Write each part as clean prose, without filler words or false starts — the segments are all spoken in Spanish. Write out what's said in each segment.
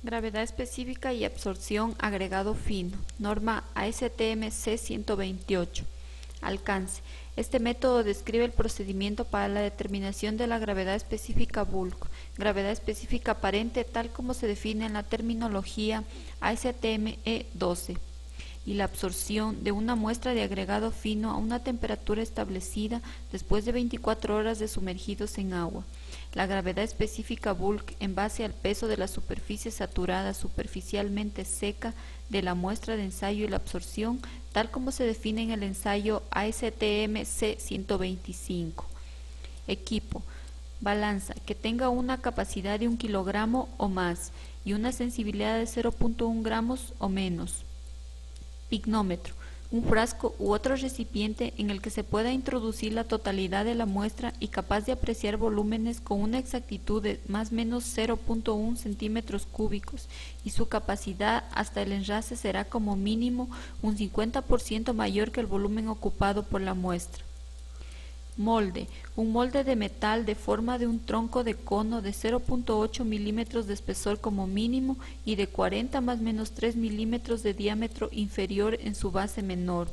Gravedad específica y absorción agregado fino. Norma ASTM C128. Alcance. Este método describe el procedimiento para la determinación de la gravedad específica bulk, gravedad específica aparente tal como se define en la terminología ASTM E12, y la absorción de una muestra de agregado fino a una temperatura establecida después de 24 horas de sumergidos en agua. La gravedad específica bulk en base al peso de la superficie saturada superficialmente seca de la muestra de ensayo y la absorción, tal como se define en el ensayo ASTM C125. Equipo. Balanza que tenga una capacidad de 1 kilogramo o más y una sensibilidad de 0.1 gramos o menos. Pignómetro. Un frasco u otro recipiente en el que se pueda introducir la totalidad de la muestra y capaz de apreciar volúmenes con una exactitud de más o menos 0.1 centímetros cúbicos, y su capacidad hasta el enrase será como mínimo un 50% mayor que el volumen ocupado por la muestra. Molde. Un molde de metal de forma de un tronco de cono de 0.8 milímetros de espesor como mínimo y de 40 más menos 3 milímetros de diámetro inferior en su base menor,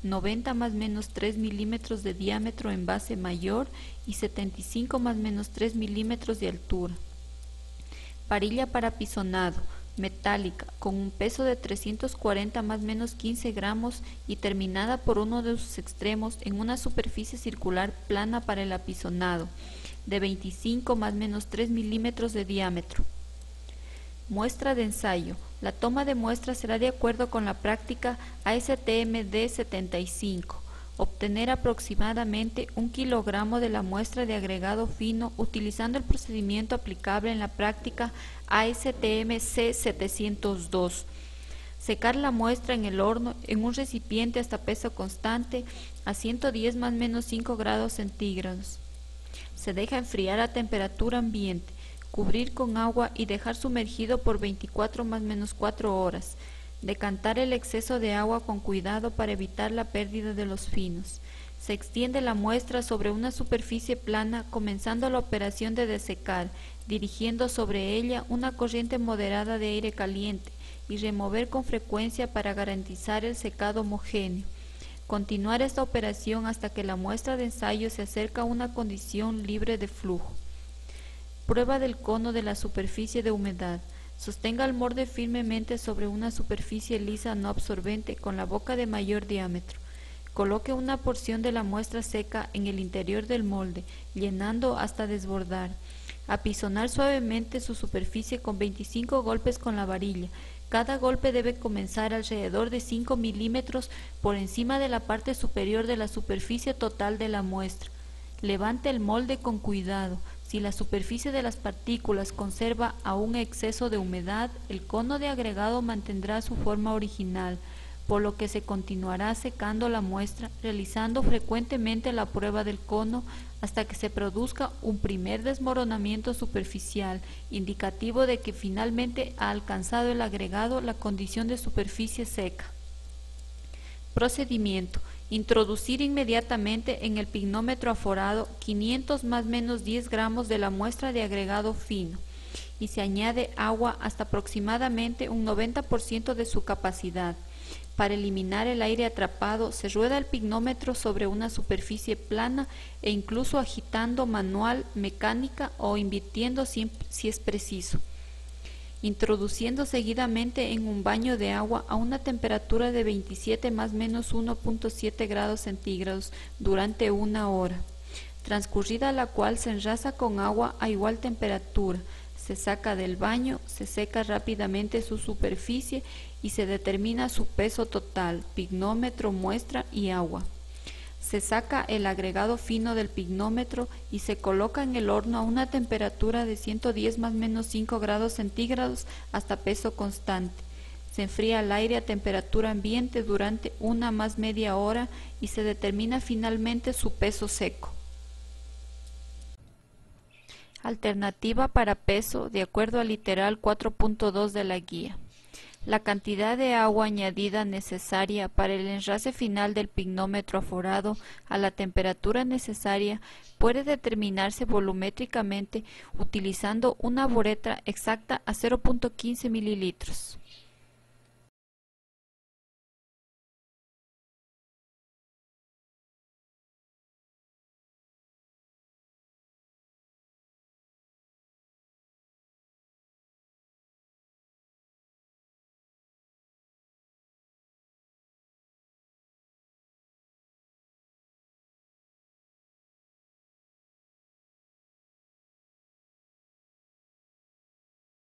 90 más menos 3 milímetros de diámetro en base mayor y 75 más menos 3 milímetros de altura. Varilla para apisonado. Metálica, con un peso de 340 más menos 15 gramos y terminada por uno de sus extremos en una superficie circular plana para el apisonado, de 25 más menos 3 milímetros de diámetro. Muestra de ensayo. La toma de muestra será de acuerdo con la práctica ASTM D75. Obtener aproximadamente 1 kilogramo de la muestra de agregado fino utilizando el procedimiento aplicable en la práctica ASTM C702. Secar la muestra en el horno en un recipiente hasta peso constante a 110 más menos 5 grados centígrados. Se deja enfriar a temperatura ambiente, cubrir con agua y dejar sumergido por 24 más menos 4 horas. Decantar el exceso de agua con cuidado para evitar la pérdida de los finos. Se extiende la muestra sobre una superficie plana, comenzando la operación de desecar, dirigiendo sobre ella una corriente moderada de aire caliente y remover con frecuencia para garantizar el secado homogéneo. Continuar esta operación hasta que la muestra de ensayo se acerca a una condición libre de flujo. Prueba del cono de la superficie de humedad. Sostenga el molde firmemente sobre una superficie lisa no absorbente con la boca de mayor diámetro. Coloque una porción de la muestra seca en el interior del molde, llenando hasta desbordar. Apisonar suavemente su superficie con 25 golpes con la varilla. Cada golpe debe comenzar alrededor de 5 milímetros por encima de la parte superior de la superficie total de la muestra. Levante el molde con cuidado. Si la superficie de las partículas conserva aún exceso de humedad, el cono de agregado mantendrá su forma original, por lo que se continuará secando la muestra, realizando frecuentemente la prueba del cono hasta que se produzca un primer desmoronamiento superficial, indicativo de que finalmente ha alcanzado el agregado la condición de superficie seca. Procedimiento. Introducir inmediatamente en el pignómetro aforado 500 más menos 10 gramos de la muestra de agregado fino y se añade agua hasta aproximadamente un 90% de su capacidad. Para eliminar el aire atrapado se rueda el pignómetro sobre una superficie plana e incluso agitando manual, mecánica o invirtiendo si es preciso. Introduciendo seguidamente en un baño de agua a una temperatura de 27 más menos 1.7 grados centígrados durante 1 hora, transcurrida la cual se enrasa con agua a igual temperatura, se saca del baño, se seca rápidamente su superficie y se determina su peso total, pignómetro, muestra y agua. Se saca el agregado fino del pignómetro y se coloca en el horno a una temperatura de 110 más menos 5 grados centígrados hasta peso constante. Se enfría al aire a temperatura ambiente durante una más media hora y se determina finalmente su peso seco. Alternativa para peso de acuerdo al literal 4.2 de la guía. La cantidad de agua añadida necesaria para el enrase final del pignómetro aforado a la temperatura necesaria puede determinarse volumétricamente utilizando una bureta exacta a 0.15 mililitros.